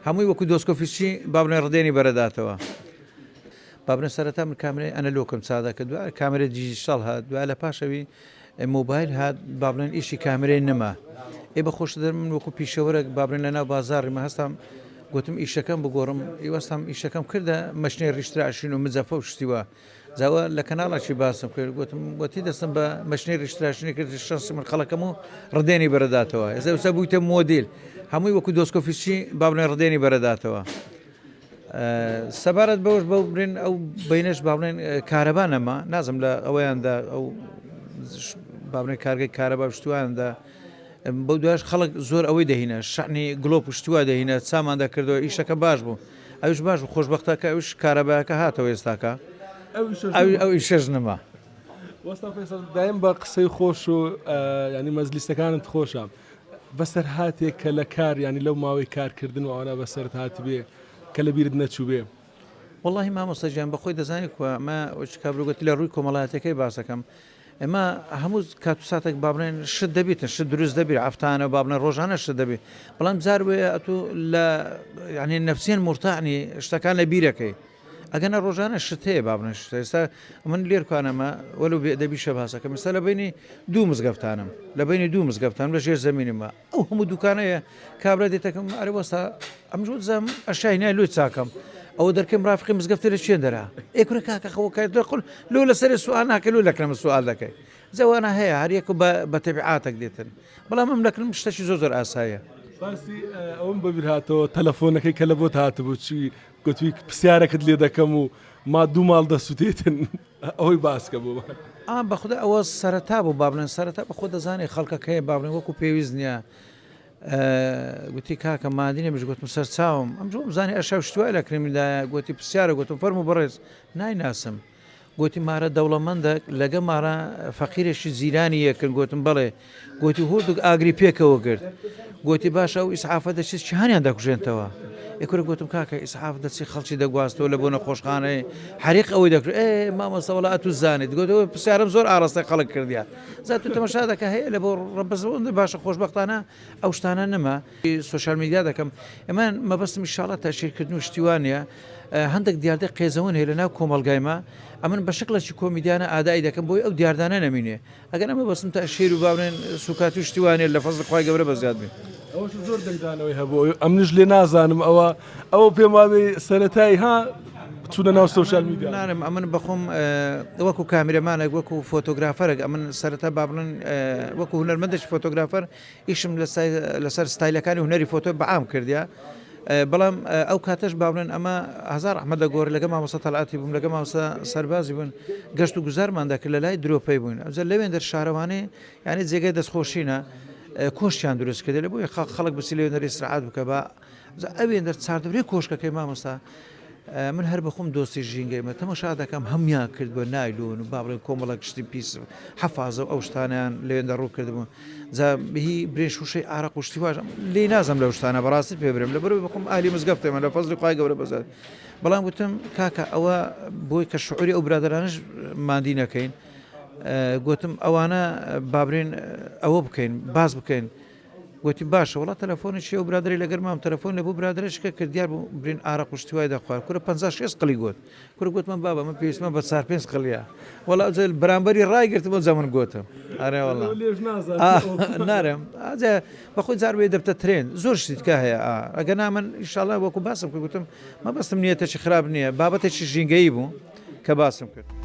هەمووی وەکو دۆسکۆفیسچی بابنە ڕدێنی بەرەداتەوە بابنە سەرەتا من کامرەی ئەنە لۆکم چادا کە دوای کامرە دیژیتال هات دوای لە پاشەوی مۆبایل هات بابلێن ئیشی کامرەی نەما ئێ بە خۆش دەر من وەکو پیشەوەرە بابلێن لەناو بازاڕیمە هەستم گوتم ئیشەکەم بگۆڕم ئێوەستام ئیشەکەم کردە مەشنەی ڕیشتراشین و مزەفە و شتیوە زاوە لە کەناڵێکی باسم کرد گوتم وەتی دەستم بە مەشنەی ڕیشتراشنی کرد شەسی من خەڵەکەم و ڕدێنی بەرەداتەوە ئێستا وسە بوویتە مۆدیل هەمووی وەکو دۆسکۆفیسچی بابلێن ڕدێنی بەرەداتەوە سەبارەت بەوش بەو برین ئەو بینش باڵێن کارەبانەمە نازم لە ئەوەیاندا ئەو باڵێن کارگەی کارەبا شتواندا بەو دوایش خەڵک زۆر ئەوەی دەهینە شعنی گلۆپ شتووە دەهینە چاماندا کردەوە ئیشەکە باش بوو ئەوش باش بوو خۆشبەختەکە ئەوش کارەباکە هاتەوە ئێستاکە ئەو ئیشەش نەما وەستا فێسڵ دایم بە قسەی خۆش و ینی مەزلیستەکانت خۆشە بەسەر هاتێک کە لە کار ینی لەو ماوەی کارکردن و ئەوانە بەسەرت هاتی بێ کە لە بیرت نەچوو بێ واللهی مامۆستاجیان بەخۆی دەزانێت ئەمە کابرگوتی لە ڕووی کۆمەڵایەتەکەی باسەکەم ئەمە هەموو کات و ساتێک بابنێن شت دەبیتن شت دروست دەبێت ئەفتانە بابنە ڕۆژانە شت دەبێت بەڵام جار وێ ئەتو لە ینی نەفسیان مرتاعنی شتەکان لە بیرەکەی ئەگەنە ڕۆژانە شت هەیە بابنە شت ئێستا من لێرکانەمە وەلو دەبی شە باسەکەم ئێستا لە بینی دوو مزگەفتانم لە بینی دوو مزگەفتان لە ژێر زەمینمە ئەو هەموو دوکانەیە کابرا دێتەکەم ئەرە وەستا ئەمژۆ زەم ئەشای نای لۆی چاکەم ئەو دەرکەم ڕافقی مزگەفتە لە چێن دەرا ئێکورە کاکە خەوەکە دەقل لۆ لەسەر سوال ناکە لۆ لەکرمە سوال دەکەی زەوانە هەیە هەریەکە بە تەبیعاتێک دێتن بەڵام ئەم لەکرم شتێکی زۆر ئاسایە باسی ئەوم بەبییر هاتەوە تەلەفۆنەکەی کە لە بۆت هاتبوو چی گوتوی پرسیارەکەت لێ دەکەم و ما دوو ماڵ دەسووتێتن ئەوەی باسکە بوو بەخدا ئەوە سەرەتا بوو بابلێن سەرەتا بە خۆ دەزانێت خەڵکەکەی بابلێن وەکو پێویست نییە گوتی کاکە مادینە بژ گوتم سەر چاوم ئەمجۆ بزانانی ئەشا شتوای لە کرێمیدایە گوتی پرسیارە گوتم فەرم و بەڕێز نایناسم گوتی مارە دەوڵەمەندە لەگە مارە فەقیرێکی زیرانی یەکرد گوتم بڵێ گوتی هوردوک ئاگری پێکەوە کرد گوتی باشە ئەو ئیسعافە دەچێت چیهانیان دەکوژێنتەوە یەکورە گوتم کاکە ئیسعاف دەچی خەڵکی دەگواستەوە لە بۆ نەخۆشخانەی حریق ئەوەی دەکرێت مامۆستاوەڵا ئەتو زانیت گوتەوە پرسیارم زۆر ئاڕاستە خەڵک کردیان زات تو تەماشا دەکە هەیە لە بۆ ڕەبەزەوەندە باشە خۆشبەختانە ئەو شتانە نەما سوشال میدیا دەکەم ئەمان مەبەستم ئینشاڵڵا تاشیرکردن و شتیوانە هەندێک دیاردە قێزەوەن هەیە لە ناو کۆمەلگایمە ئەمن بە شکلێکی کۆمیدیانە ئادایی دەکەم بۆی ئەو دیاردانە نەمینێ ئەگەر ئەمە بەسم تا شێر و باونێن سوکات و شتیوانێ لە فەزل خی گەورە بەزیاد بێ ئەوش زۆر دەنگدانەوەی هەبوو ئەمنیش لێ نازانم ئەوە پێماوەی سەرەتایی ها چوونە ناو سوشال میدیا نانم ئەمن بەخۆم وەکو کامرەمانێک وەکو فۆتۆگرافەرێک ئەمن سەرەتا بابڵن وەکو هونەرمەندێک فۆتۆگرافەر ئیشم لەسەر ستایلەکانی هوەری فۆتۆ بەعام کردیا بەڵام ئەو کاتەش باڵێن ئەمە هزار ئەحمەدە گۆر لەگە مامۆستا تەڵعاتی بووم لەگە مامۆستا سەربازی بوون گەشت و گوزارماندا کرد لە لای درۆپەی بوون ئەوجا لەوێن دەر شارەوانەی یعنی جێگەی دەستخۆشینە کۆشتیان دروست کردێ لە بۆی خەڵک بسی لەوێن دەری سرعات بکە بە ئەوێن دەر چاردەبرێ کۆشکەکەی مامۆستا من هەر بەخۆم دۆستی ژینگەیمە تەماشا دەکەم هەمیا کرد بە نایلۆن و با بڵێن کۆمەڵک شتی پیس حەفازە ئەو شتانیان لەوێندا ڕوو کردبوون هی برێش وشەی ئارەق و شتیواژ لێ نازم لەو شتانە بەڕاستی پێ برم لە بەرەوەی بخۆم ئالی مزگەفتێمە لە فەزلی خی گەورە بەزار بەڵام وتم کاکە ئەوە بۆی کە شعوری ئەو برادرانش مادی نەکەین گوتم ئەوانە بابرین ئەوە بکەین باز بکەین گوتی باشە وڵات تەلەفۆنی ئەو برادری لەگەر مام تەلەفۆن لە بۆ برادرشکە کردیار بوو برین ئارەق و شتیوای دەخوارد کورە 56 قلی گوت کورە گوتمە بابە من پێویستمە بە 45 قلیا وەڵا بەرامبەری ڕایگرت بۆ زەمن گوتم ئارێ وەڵا نارم بەخۆی جاروێ دەبتە ترێن زۆر شتیتکە هەیە ئەگە نامن ئینشاڵڵا وەکو باسم کرد گوتم مەبەستم نیەتێکی خراپ نییە بابەتێکی ژینگەیی بوو کە باسم کرد